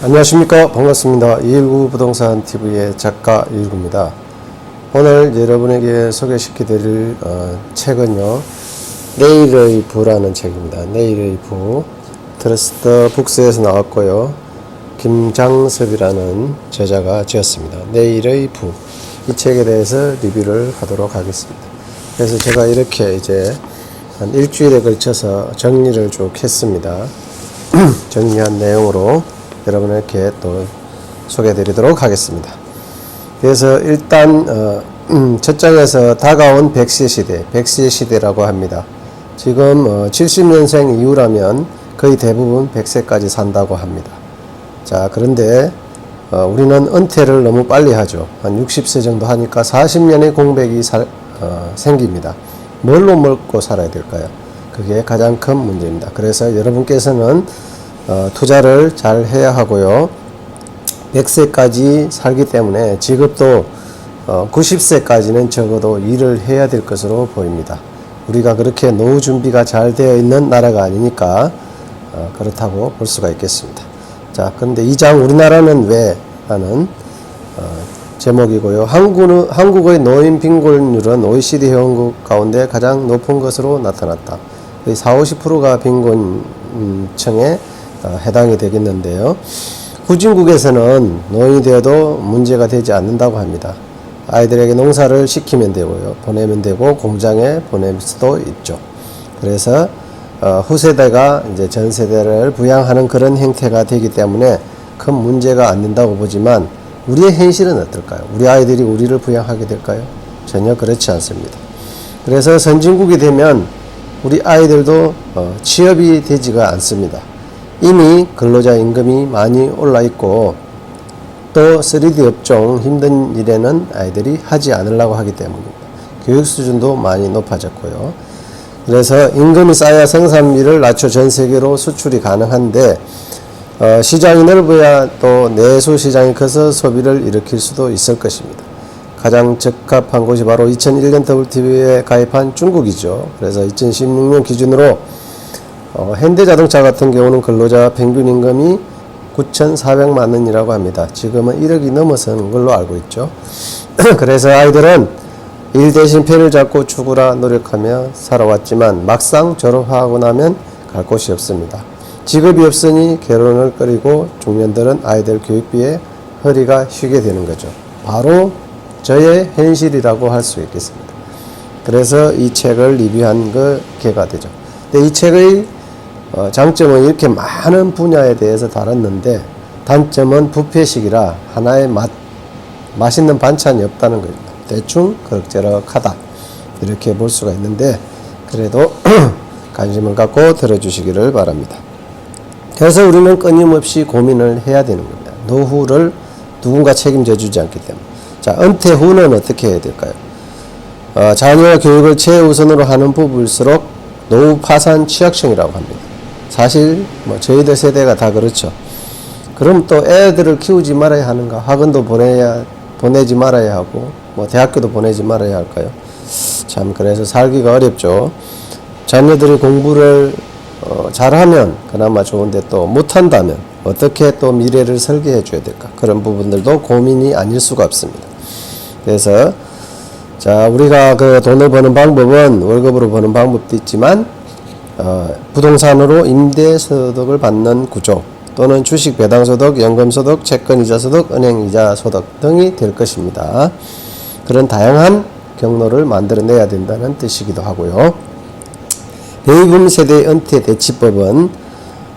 안녕하십니까. 반갑습니다. 219 부동산 TV의 작가 이일구입니다. 오늘 여러분에게 소개시켜드릴 책은요, 내일의 부라는 책입니다. 내일의 부, 트러스트 북스에서 나왔고요, 김장섭이라는 저자가 지었습니다. 내일의 부, 이 책에 대해서 리뷰를 하도록 하겠습니다. 그래서 제가 이렇게 이제 한 일주일에 걸쳐서 정리를 쭉 했습니다. 정리한 내용으로 여러분에게 또 소개해드리도록 하겠습니다. 그래서 일단 첫 장에서 다가온 100세 시대, 100세 시대라고 합니다. 지금 70년생 이후라면 거의 대부분 100세까지 산다고 합니다. 자, 그런데 우리는 은퇴를 너무 빨리 하죠. 한 60세 정도 하니까 40년의 공백이 생깁니다. 뭘로 먹고 살아야 될까요? 그게 가장 큰 문제입니다. 그래서 여러분께서는 투자를 잘 해야 하고요. 100세까지 살기 때문에 지금도 90세까지는 적어도 일을 해야 될 것으로 보입니다. 우리가 그렇게 노후 준비가 잘 되어 있는 나라가 아니니까 그렇다고 볼 수가 있겠습니다. 자, 그런데 이 장 우리나라는 왜? 라는 제목이고요. 한국의 노인 빈곤율은 OECD 회원국 가운데 가장 높은 것으로 나타났다. 거의 40~50%가 빈곤층에 해당이 되겠는데요. 후진국에서는 노인이 되어도 문제가 되지 않는다고 합니다. 아이들에게 농사를 시키면 되고요, 보내면 되고 공장에 보낼 수도 있죠. 그래서 후세대가 이제 전 세대를 부양하는 그런 형태가 되기 때문에 큰 문제가 안 된다고 보지만 우리의 현실은 어떨까요? 우리 아이들이 우리를 부양하게 될까요? 전혀 그렇지 않습니다. 그래서 선진국이 되면 우리 아이들도 취업이 되지가 않습니다. 이미 근로자 임금이 많이 올라 있고 또 3D 업종 힘든 일에는 아이들이 하지 않으려고 하기 때문입니다. 교육 수준도 많이 높아졌고요. 그래서 임금이 쌓여 생산비를 낮춰 전 세계로 수출이 가능한데 시장이 넓어야 또 내수 시장이 커서 소비를 일으킬 수도 있을 것입니다. 가장 적합한 곳이 바로 2001년 WTO에 가입한 중국이죠. 그래서 2016년 기준으로 현대자동차 같은 경우는 근로자 평균 임금이 9,400만 원이라고 합니다. 지금은 1억이 넘어서는 걸로 알고 있죠. 그래서 아이들은 일 대신 펜을 잡고 죽으라 노력하며 살아왔지만 막상 졸업하고 나면 갈 곳이 없습니다. 직업이 없으니 결혼을 꺼리고 중년들은 아이들 교육비에 허리가 휘게 되는 거죠. 바로 저의 현실이라고 할 수 있겠습니다. 그래서 이 책을 리뷰한 게가 되죠. 근데 이 책의 장점은 이렇게 많은 분야에 대해서 다뤘는데 단점은 부패식이라 하나의 맛있는 반찬이 없다는 겁니다. 대충 그럭저럭하다 이렇게 볼 수가 있는데 그래도 관심을 갖고 들어주시기를 바랍니다. 그래서 우리는 끊임없이 고민을 해야 되는 겁니다. 노후를 누군가 책임져 주지 않기 때문에. 자, 은퇴 후는 어떻게 해야 될까요? 자녀 교육을 최우선으로 하는 부부일수록 노후 파산 취약층이라고 합니다. 사실 저희들 세대가 다 그렇죠. 그럼 또 애들을 키우지 말아야 하는가? 학원도 보내지 말아야 하고 대학교도 보내지 말아야 할까요? 참 그래서 살기가 어렵죠. 자녀들이 공부를 잘하면 그나마 좋은데 또 못한다면 어떻게 또 미래를 설계해 줘야 될까? 그런 부분들도 고민이 아닐 수가 없습니다. 그래서 자, 우리가 그 돈을 버는 방법은 월급으로 버는 방법도 있지만 부동산으로 임대소득을 받는 구조 또는 주식 배당소득, 연금소득, 채권이자소득, 은행이자소득 등이 될 것입니다. 그런 다양한 경로를 만들어내야 된다는 뜻이기도 하고요. 베이비붐 세대 은퇴 대치법은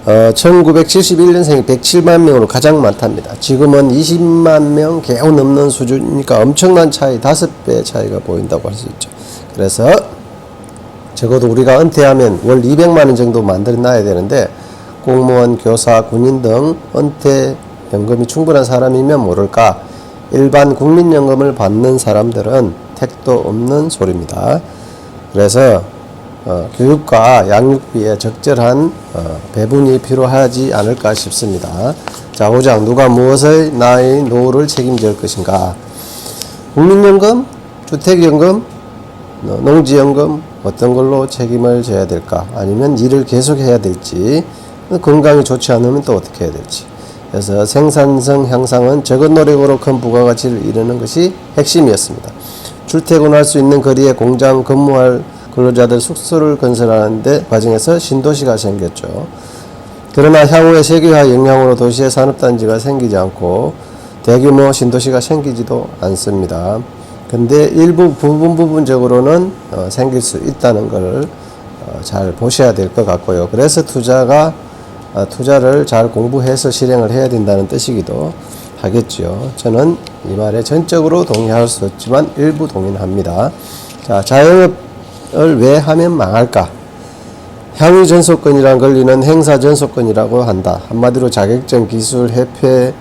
1971년생이 107만 명으로 가장 많답니다. 지금은 20만 명 겨우 넘는 수준이니까 엄청난 차이, 5배 차이가 보인다고 할 수 있죠. 그래서 적어도 우리가 은퇴하면 월 200만 원 정도 만들어놔야 되는데 공무원, 교사, 군인 등 은퇴 연금이 충분한 사람이면 모를까 일반 국민연금을 받는 사람들은 택도 없는 소리입니다. 그래서 교육과 양육비에 적절한 배분이 필요하지 않을까 싶습니다. 자, 5장 누가 무엇의 나의 노후를 책임질 것인가? 국민연금, 주택연금, 농지연금 어떤 걸로 책임을 져야 될까? 아니면 일을 계속해야 될지, 건강이 좋지 않으면 또 어떻게 해야 될지, 그래서 생산성 향상은 적은 노력으로 큰 부가가치를 이루는 것이 핵심이었습니다. 출퇴근할 수 있는 거리에 공장 근무할 근로자들 숙소를 건설하는 데 과정에서 신도시가 생겼죠. 그러나 향후의 세계화 영향으로 도시의 산업단지가 생기지 않고 대규모 신도시가 생기지도 않습니다. 근데 일부 부분적으로는 생길 수 있다는 걸 잘 보셔야 될 것 같고요. 그래서 투자를 잘 공부해서 실행을 해야 된다는 뜻이기도 하겠죠. 저는 이 말에 전적으로 동의할 수 없지만 일부 동의합니다. 자, 자영업을 왜 하면 망할까? 향유 전속권이란 권리는 행사 전속권이라고 한다. 한마디로 자격증, 기술, 협회,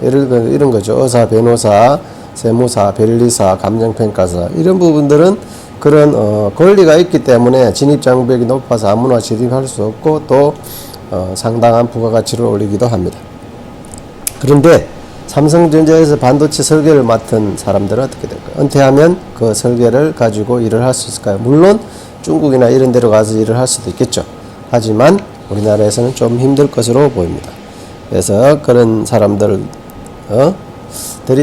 이런 거죠. 의사, 변호사, 세무사, 변리사, 감정평가사 이런 부분들은 그런 권리가 있기 때문에 진입장벽이 높아서 아무나 진입할 수 없고 또 상당한 부가가치를 올리기도 합니다. 그런데 삼성전자에서 반도체 설계를 맡은 사람들은 어떻게 될까요? 은퇴하면 그 설계를 가지고 일을 할 수 있을까요? 물론 중국이나 이런 데로 가서 일을 할 수도 있겠죠. 하지만 우리나라에서는 좀 힘들 것으로 보입니다. 그래서 그런 사람들이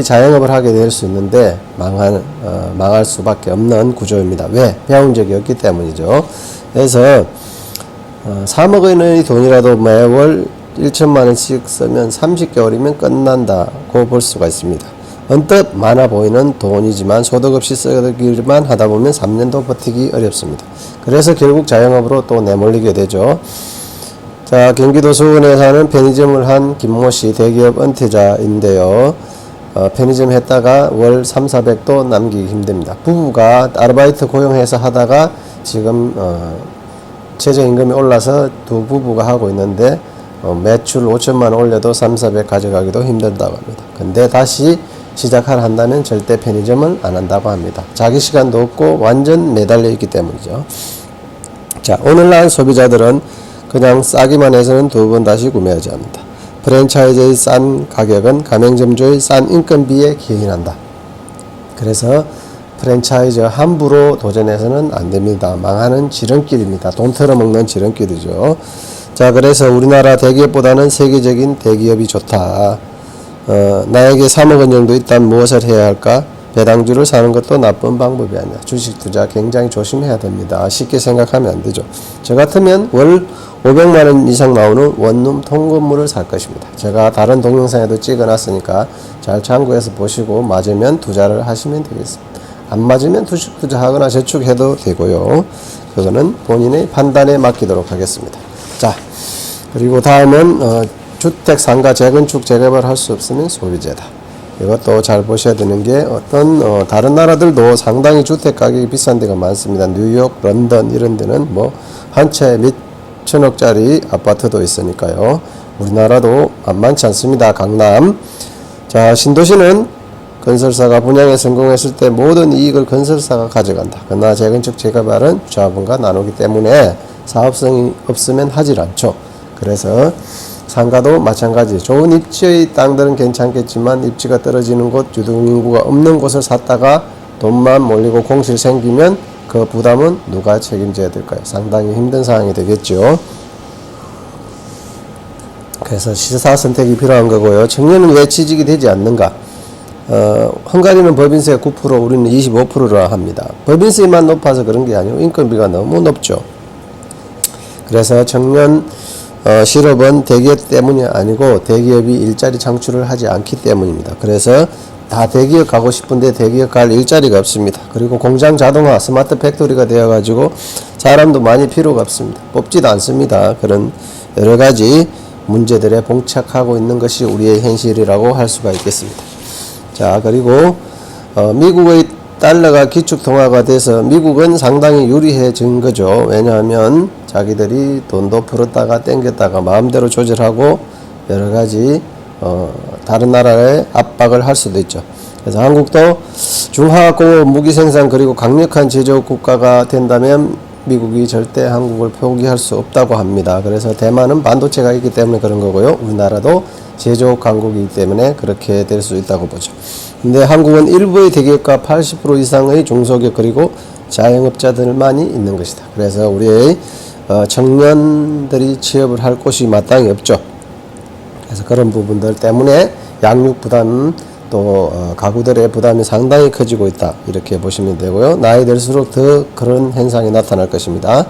자영업을 하게 될 수 있는데 망할 수밖에 없는 구조입니다. 왜? 배운 적이 없기 때문이죠. 그래서 3억 원의 돈이라도 매월 1천만 원씩 쓰면 30개월이면 끝난다고 볼 수가 있습니다. 언뜻 많아 보이는 돈이지만 소득 없이 쓰기만 하다 보면 3년도 버티기 어렵습니다. 그래서 결국 자영업으로 또 내몰리게 되죠. 자, 경기도 수원에 사는 편의점을 한 김모 씨 대기업 은퇴자인데요. 편의점 했다가 월 3,400도 남기기 힘듭니다. 부부가 아르바이트 고용해서 하다가 지금 최저임금이 올라서 두 부부가 하고 있는데 매출 5천만 원 올려도 3,400 가져가기도 힘들다고 합니다. 근데 다시 시작을 한다면 절대 편의점을 안 한다고 합니다. 자기 시간도 없고 완전 매달려 있기 때문이죠. 자, 오늘날 소비자들은 그냥 싸기만 해서는 두 번 다시 구매하지 않는다. 프랜차이즈의 싼 가격은 가맹점주의 싼 인건비에 기인한다. 그래서 프랜차이즈 함부로 도전해서는 안 됩니다. 망하는 지름길입니다. 돈 털어먹는 지름길이죠. 자, 그래서 우리나라 대기업보다는 세계적인 대기업이 좋다. 나에게 3억 원 정도 있다면 무엇을 해야 할까? 배당주를 사는 것도 나쁜 방법이 아니야. 주식 투자 굉장히 조심해야 됩니다. 쉽게 생각하면 안 되죠. 저 같으면 월 500만 원 이상 나오는 원룸 통건물을 살 것입니다. 제가 다른 동영상에도 찍어놨으니까 잘 참고해서 보시고 맞으면 투자를 하시면 되겠습니다. 안 맞으면 주식 투자하거나 저축해도 되고요. 그거는 본인의 판단에 맡기도록 하겠습니다. 자, 그리고 다음은 주택 상가 재건축 재개발 할 수 없으면 소비재다. 이것도 잘 보셔야 되는 게 다른 나라들도 상당히 주택 가격이 비싼 데가 많습니다. 뉴욕, 런던 이런 데는 한 채 몇 천억짜리 아파트도 있으니까요. 우리나라도 만만치 않습니다. 강남. 자, 신도시는 건설사가 분양에 성공했을 때 모든 이익을 건설사가 가져간다. 그러나 재건축 재개발은 자본과 나누기 때문에 사업성이 없으면 하질 않죠. 그래서 상가도 마찬가지. 좋은 입지의 땅들은 괜찮겠지만 입지가 떨어지는 곳, 유동인구가 없는 곳을 샀다가 돈만 몰리고 공실 생기면 그 부담은 누가 책임져야 될까요? 상당히 힘든 상황이 되겠죠. 그래서 시사 선택이 필요한 거고요. 청년은 왜 취직이 되지 않는가? 헝가리는 법인세 9%, 우리는 25%라 합니다. 법인세만 높아서 그런 게 아니고 인건비가 너무 높죠. 그래서 청년 실업은 대기업 때문이 아니고 대기업이 일자리 창출을 하지 않기 때문입니다. 그래서 다 대기업 가고 싶은데 대기업 갈 일자리가 없습니다. 그리고 공장 자동화, 스마트 팩토리가 되어가지고 사람도 많이 필요가 없습니다. 뽑지도 않습니다. 그런 여러 가지 문제들에 봉착하고 있는 것이 우리의 현실이라고 할 수가 있겠습니다. 자, 그리고 미국의 달러가 기축통화가 돼서 미국은 상당히 유리해진 거죠. 왜냐하면 자기들이 돈도 풀었다가 땡겼다가 마음대로 조절하고 여러 가지 다른 나라에 압박을 할 수도 있죠. 그래서 한국도 중하고급 무기 생산 그리고 강력한 제조업 국가가 된다면 미국이 절대 한국을 포기할 수 없다고 합니다. 그래서 대만은 반도체가 있기 때문에 그런 거고요. 우리나라도 제조업 강국이기 때문에 그렇게 될 수 있다고 보죠. 근데 한국은 일부의 대기업과 80% 이상의 중소기업 그리고 자영업자들만이 있는 것이다. 그래서 우리의 청년들이 취업을 할 곳이 마땅히 없죠. 그래서 그런 부분들 때문에 양육 부담 또 가구들의 부담이 상당히 커지고 있다 이렇게 보시면 되고요. 나이 들수록 더 그런 현상이 나타날 것입니다.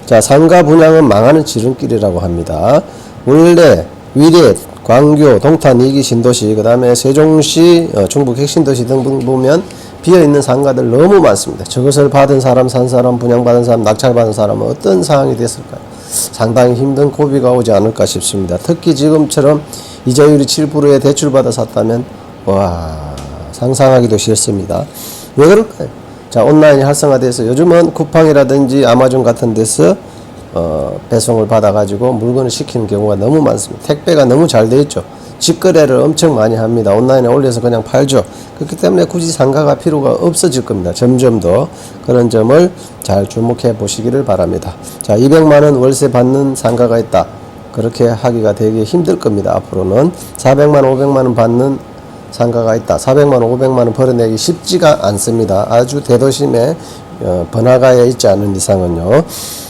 자, 상가 분양은 망하는 지름길이라고 합니다. 원래 위례, 광교, 동탄 2기 신도시, 그 다음에 세종시, 충북 핵심도시 등 보면 비어있는 상가들 너무 많습니다. 저것을 받은 사람, 산 사람, 분양받은 사람, 낙찰받은 사람은 어떤 상황이 됐을까요? 상당히 힘든 고비가 오지 않을까 싶습니다. 특히 지금처럼 이자율이 7%에 대출받아 샀다면 와, 상상하기도 싫습니다. 왜 그럴까요? 자, 온라인이 활성화돼서 요즘은 쿠팡이라든지 아마존 같은 데서 배송을 받아가지고 물건을 시키는 경우가 너무 많습니다. 택배가 너무 잘 돼 있죠. 직거래를 엄청 많이 합니다. 온라인에 올려서 그냥 팔죠. 그렇기 때문에 굳이 상가가 필요가 없어질 겁니다. 점점 더 그런 점을 잘 주목해 보시기를 바랍니다. 자, 200만원 월세 받는 상가가 있다. 그렇게 하기가 되게 힘들 겁니다. 앞으로는 400만원, 500만원 받는 상가가 있다. 400만원, 500만원 벌어내기 쉽지가 않습니다. 아주 대도심에 번화가에 있지 않은 이상은요.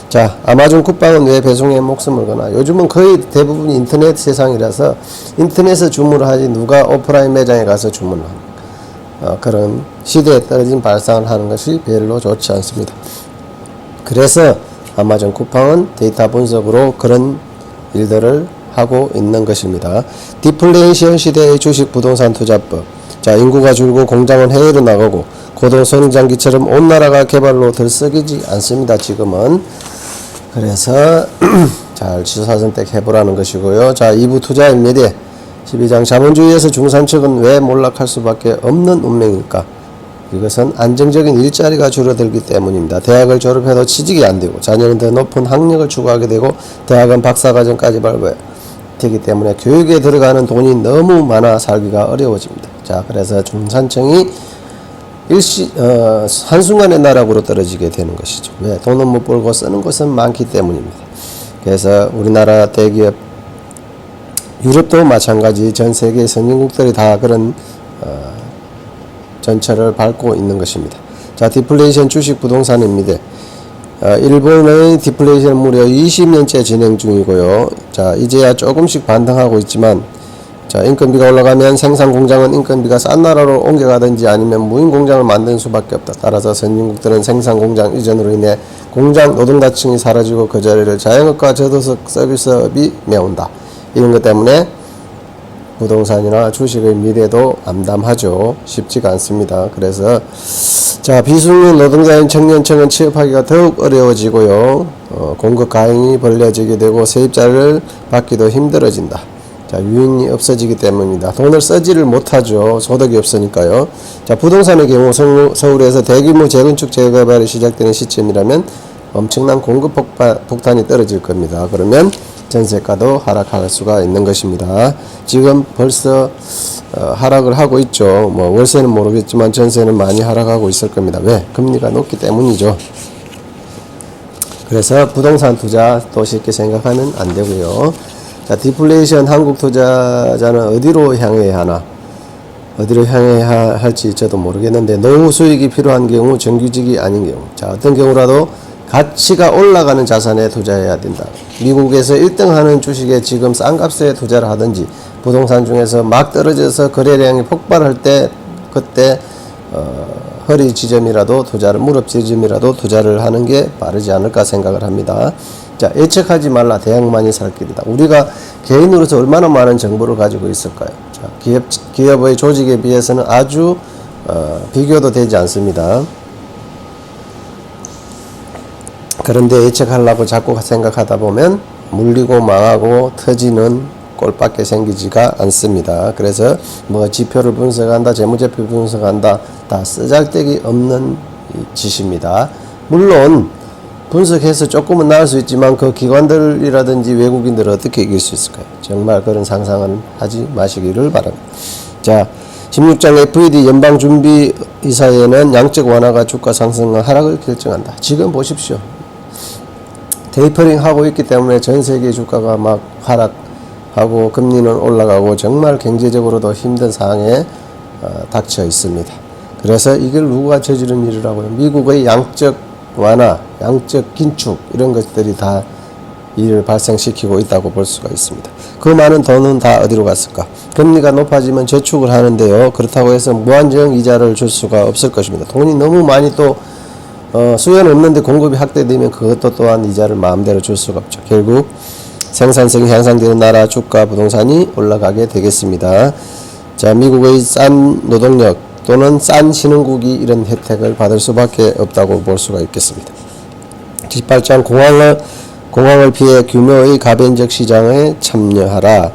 자, 아마존 쿠팡은 왜 배송에 목숨을 거나? 요즘은 거의 대부분 인터넷 세상이라서 인터넷에서 주문을 하지 누가 오프라인 매장에 가서 주문을 합니다. 그런 시대에 떨어진 발상을 하는 것이 별로 좋지 않습니다. 그래서 아마존 쿠팡은 데이터 분석으로 그런 일들을 하고 있는 것입니다. 디플레이션 시대의 주식 부동산 투자법. 자, 인구가 줄고 공장은 해외로 나가고 고도성장기처럼 온 나라가 개발로 들썩이지 않습니다. 지금은. 그래서 잘 취사선택 해보라는 것이고요. 자, 2부 투자입니다. 12장 자본주의에서 중산층은 왜 몰락할 수밖에 없는 운명일까? 이것은 안정적인 일자리가 줄어들기 때문입니다. 대학을 졸업해도 취직이 안 되고 자녀는 더 높은 학력을 추구하게 되고 대학은 박사과정까지 밟아야 되기 때문에 교육에 들어가는 돈이 너무 많아 살기가 어려워집니다. 자, 그래서 중산층이 한순간에 나락으로 떨어지게 되는 것이죠. 왜? 돈은 못 벌고 쓰는 것은 많기 때문입니다. 그래서 우리나라 대기업, 유럽도 마찬가지 전 세계 선진국들이 다 그런 전철을 밟고 있는 것입니다. 자, 디플레이션 주식 부동산입니다. 일본의 디플레이션은 무려 20년째 진행 중이고요. 자, 이제야 조금씩 반등하고 있지만 자, 인건비가 올라가면 생산 공장은 인건비가 싼 나라로 옮겨가든지 아니면 무인 공장을 만드는 수밖에 없다. 따라서 선진국들은 생산 공장 이전으로 인해 공장 노동자층이 사라지고 그 자리를 자영업과 저도석 서비스업이 메운다. 이런 것 때문에 부동산이나 주식의 미래도 암담하죠. 쉽지가 않습니다. 그래서 자, 비숙련 노동자인 청년층은 취업하기가 더욱 어려워지고요. 공급 과잉이 벌려지게 되고 세입자를 받기도 힘들어진다. 자, 유인이 없어지기 때문입니다. 돈을 쓰지를 못하죠. 소득이 없으니까요. 자, 부동산의 경우 서울에서 대규모 재건축 재개발이 시작되는 시점이라면 엄청난 공급 폭탄이 떨어질 겁니다. 그러면 전세가도 하락할 수가 있는 것입니다. 지금 벌써 하락을 하고 있죠. 뭐 월세는 모르겠지만 전세는 많이 하락하고 있을 겁니다. 왜? 금리가 높기 때문이죠. 그래서 부동산 투자 또 쉽게 생각하면 안 되고요. 자, 디플레이션 한국 투자자는 어디로 향해야 하나? 어디로 향해야 할지 저도 모르겠는데 노후 수익이 필요한 경우 정규직이 아닌 경우 자, 어떤 경우라도 가치가 올라가는 자산에 투자해야 된다. 미국에서 1등 하는 주식에 지금 싼 값에 투자를 하든지 부동산 중에서 막 떨어져서 거래량이 폭발할 때 그때 허리 지점이라도 투자를 무릎 지점이라도 투자를 하는 게 빠르지 않을까 생각을 합니다. 자, 예측하지 말라. 대학만이 살 길이다. 우리가 개인으로서 얼마나 많은 정보를 가지고 있을까요? 자, 기업의 조직에 비해서는 아주 비교도 되지 않습니다. 그런데 예측하려고 자꾸 생각하다 보면 물리고 망하고 터지는 꼴밖에 생기지가 않습니다. 그래서 뭐 지표를 분석한다, 재무제표 분석한다, 다 쓰잘데기 없는 짓입니다. 물론 분석해서 조금은 나을 수 있지만 그 기관들이라든지 외국인들을 어떻게 이길 수 있을까요? 정말 그런 상상은 하지 마시기를 바랍니다. 자, 16장 FED 연방준비이사회는 양적 완화가 주가 상승과 하락을 결정한다. 지금 보십시오. 테이퍼링 하고 있기 때문에 전 세계 주가가 막 하락하고 금리는 올라가고 정말 경제적으로도 힘든 상황에 닥쳐 있습니다. 그래서 이걸 누가 저지른 일이라고요? 미국의 양적 완화, 양적 긴축 이런 것들이 다 일을 발생시키고 있다고 볼 수가 있습니다. 그 많은 돈은 다 어디로 갔을까? 금리가 높아지면 저축을 하는데요. 그렇다고 해서 무한정 이자를 줄 수가 없을 것입니다. 돈이 너무 많이 또 수요는 없는데 공급이 확대되면 그것도 또한 이자를 마음대로 줄 수가 없죠. 결국 생산성이 향상되는 나라 주가 부동산이 올라가게 되겠습니다. 자, 미국의 싼 노동력 또는 싼 신흥국이 이런 혜택을 받을 수밖에 없다고 볼 수가 있겠습니다. 18장 공황을 피해 규모의 가변적 시장에 참여하라.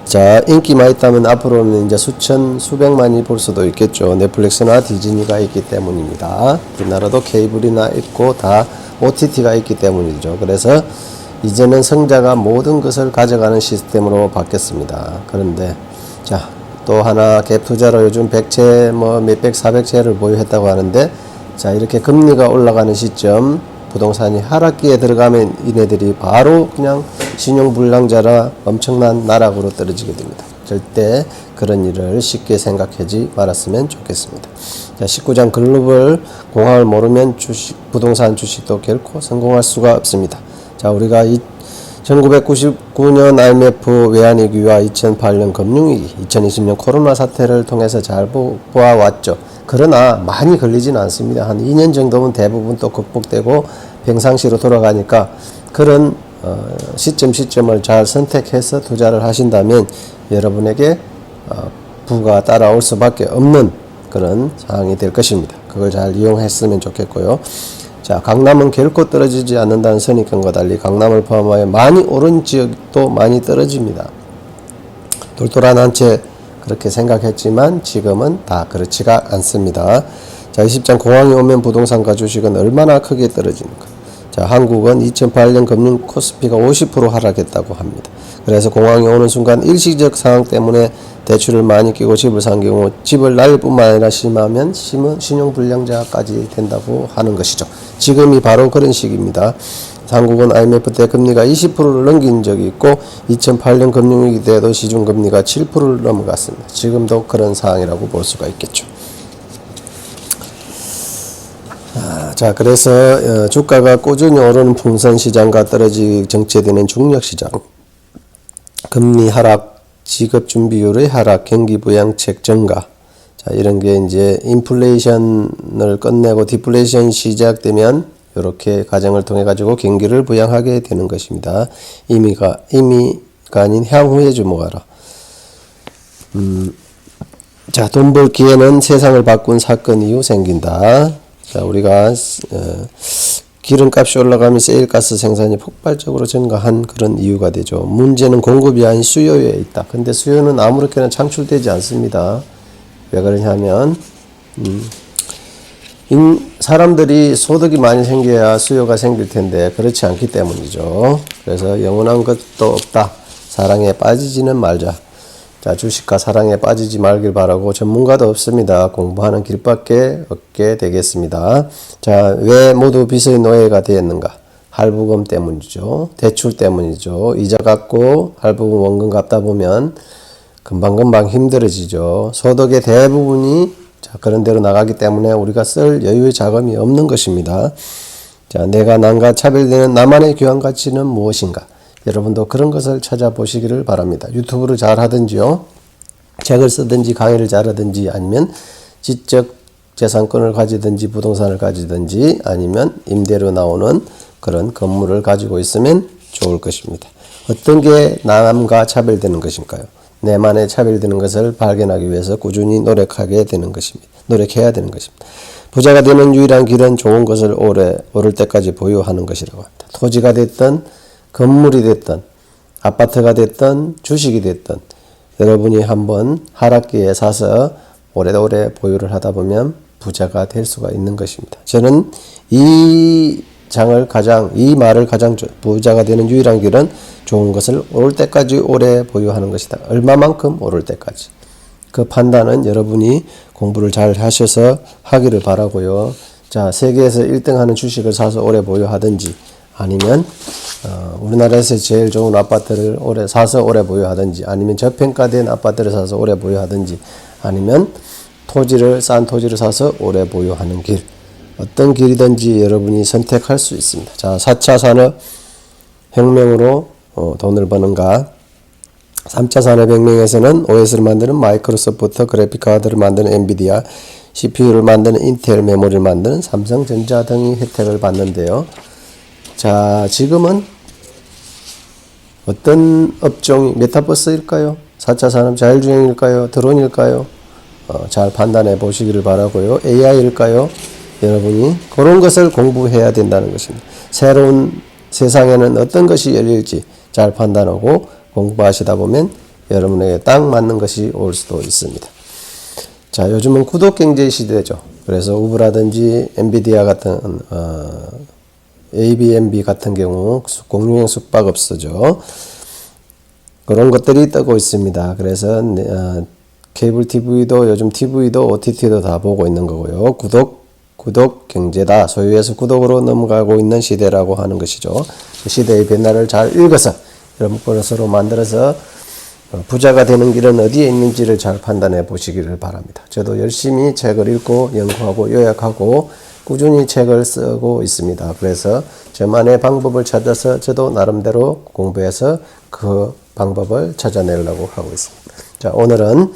자, 인기만 있다면 앞으로는 이제 수백만이 볼 수도 있겠죠. 넷플릭스나 디즈니가 있기 때문입니다. 우리나라도 케이블이나 있고 다 OTT가 있기 때문이죠. 그래서 이제는 성자가 모든 것을 가져가는 시스템으로 바뀌었습니다. 그런데 자, 또 하나 갭 투자로 요즘 100채 몇백 400채를 보유했다고 하는데, 자, 이렇게 금리가 올라가는 시점 부동산이 하락기에 들어가면 이네들이 바로 그냥 신용불량자라 엄청난 나락으로 떨어지게 됩니다. 절대 그런 일을 쉽게 생각하지 말았으면 좋겠습니다. 자, 19장 글로벌 공황을 모르면 부동산 주식도 결코 성공할 수가 없습니다. 자, 우리가 1999년 IMF 외환위기와 2008년 금융위기, 2020년 코로나 사태를 통해서 잘 보아왔죠. 그러나 많이 걸리진 않습니다. 한 2년 정도면 대부분 또 극복되고 평상시로 돌아가니까 그런 시점을 잘 선택해서 투자를 하신다면 여러분에게 부가 따라올 수밖에 없는 그런 상황이 될 것입니다. 그걸 잘 이용했으면 좋겠고요. 자, 강남은 결코 떨어지지 않는다는 선입견과 달리 강남을 포함하여 많이 오른 지역도 많이 떨어집니다. 똘똘한 한 채 그렇게 생각했지만 지금은 다 그렇지가 않습니다. 자, 20장 공황이 오면 부동산과 주식은 얼마나 크게 떨어지는가. 자, 한국은 2008년 금융 코스피가 50% 하락했다고 합니다. 그래서 공황이 오는 순간 일시적 상황 때문에 대출을 많이 끼고 집을 산 경우 집을 날릴 뿐만 아니라 심하면 신용불량자까지 된다고 하는 것이죠. 지금이 바로 그런 시기입니다. 한국은 IMF 때 금리가 20%를 넘긴 적이 있고 2008년 금융위기 때도 시중금리가 7%를 넘어갔습니다. 지금도 그런 상황이라고 볼 수가 있겠죠. 자, 그래서 주가가 꾸준히 오르는 풍선시장과 떨어지기 정체되는 중력시장, 금리 하락, 지급준비율의 하락, 경기부양책 증가, 자, 이런 게 이제 인플레이션을 끝내고 디플레이션 시작되면 이렇게 과정을 통해 가지고 경기를 부양하게 되는 것입니다. 의미가 아닌 향후에 주목하라. 자, 돈 벌 기회는 세상을 바꾼 사건 이후 생긴다. 자, 우리가 기름값이 올라가면 세일가스 생산이 폭발적으로 증가한 그런 이유가 되죠. 문제는 공급이 아닌 수요에 있다. 근데 수요는 아무렇게나 창출되지 않습니다. 왜 그러냐면 사람들이 소득이 많이 생겨야 수요가 생길 텐데 그렇지 않기 때문이죠. 그래서 영원한 것도 없다. 사랑에 빠지지는 말자. 자, 주식과 사랑에 빠지지 말길 바라고 전문가도 없습니다. 공부하는 길밖에 없게 되겠습니다. 자, 왜 모두 빚의 노예가 되었는가? 할부금 때문이죠. 대출 때문이죠. 이자 갚고 할부금 원금 갚다 보면 금방금방 힘들어지죠. 소득의 대부분이 자, 그런 대로 나가기 때문에 우리가 쓸 여유의 자금이 없는 것입니다. 자, 내가 남과 차별되는 나만의 귀한 가치는 무엇인가? 여러분도 그런 것을 찾아보시기를 바랍니다. 유튜브를 잘 하든지요, 책을 쓰든지 강의를 잘 하든지 아니면 지적 재산권을 가지든지 부동산을 가지든지 아니면 임대로 나오는 그런 건물을 가지고 있으면 좋을 것입니다. 어떤 게 남과 차별되는 것인가요? 내만의 차별되는 것을 발견하기 위해서 꾸준히 노력해야 되는 것입니다. 부자가 되는 유일한 길은 좋은 것을 오를 때까지 보유하는 것이라고 합니다. 토지가 됐든 건물이 됐든 아파트가 됐든 주식이 됐든 여러분이 한번 하락기에 사서 오래오래 보유를 하다 보면 부자가 될 수가 있는 것입니다. 저는 이 말을 가장 부자가 되는 유일한 길은 좋은 것을 오를 때까지 오래 보유하는 것이다. 얼마만큼 오를 때까지. 그 판단은 여러분이 공부를 잘 하셔서 하기를 바라고요. 자, 세계에서 1등 하는 주식을 사서 오래 보유하든지 아니면 우리나라에서 제일 좋은 아파트를 사서 오래 보유하든지 아니면 저평가된 아파트를 사서 오래 보유하든지 아니면 싼 토지를 사서 오래 보유하는 길. 어떤 길이든지 여러분이 선택할 수 있습니다. 자, 4차 산업 혁명으로 돈을 버는가? 3차 산업혁명에서는 OS를 만드는 마이크로소프트, 그래픽카드를 만드는 엔비디아, CPU를 만드는 인텔, 메모리를 만드는 삼성전자 등이 혜택을 받는데요. 자, 지금은 어떤 업종이 메타버스일까요? 4차 산업 자율주행일까요? 드론일까요? 잘 판단해 보시기를 바라고요. AI일까요? 여러분이 그런 것을 공부해야 된다는 것입니다. 새로운 세상에는 어떤 것이 열릴지 잘 판단하고 공부하시다 보면 여러분에게 딱 맞는 것이 올 수도 있습니다. 자, 요즘은 구독경제 시대죠. 그래서 우버라든지 엔비디아 같은 ABNB 같은 경우 공유형 숙박업소죠. 그런 것들이 뜨고 있습니다. 그래서 케이블 TV도 요즘 TV도 OTT도 다 보고 있는 거고요. 구독 경제다. 소유에서 구독으로 넘어가고 있는 시대라고 하는 것이죠. 시대의 변화를 잘 읽어서 여러분 것으로 만들어서 부자가 되는 길은 어디에 있는지를 잘 판단해 보시기를 바랍니다. 저도 열심히 책을 읽고 연구하고 요약하고 꾸준히 책을 쓰고 있습니다. 그래서 저만의 방법을 찾아서 저도 나름대로 공부해서 그 방법을 찾아내려고 하고 있습니다. 자, 오늘은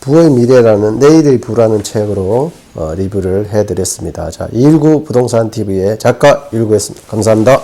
부의 미래라는 내일의 부라는 책으로 리뷰를 해드렸습니다. 자, 219 부동산 TV의 작가 119였습니다. 감사합니다.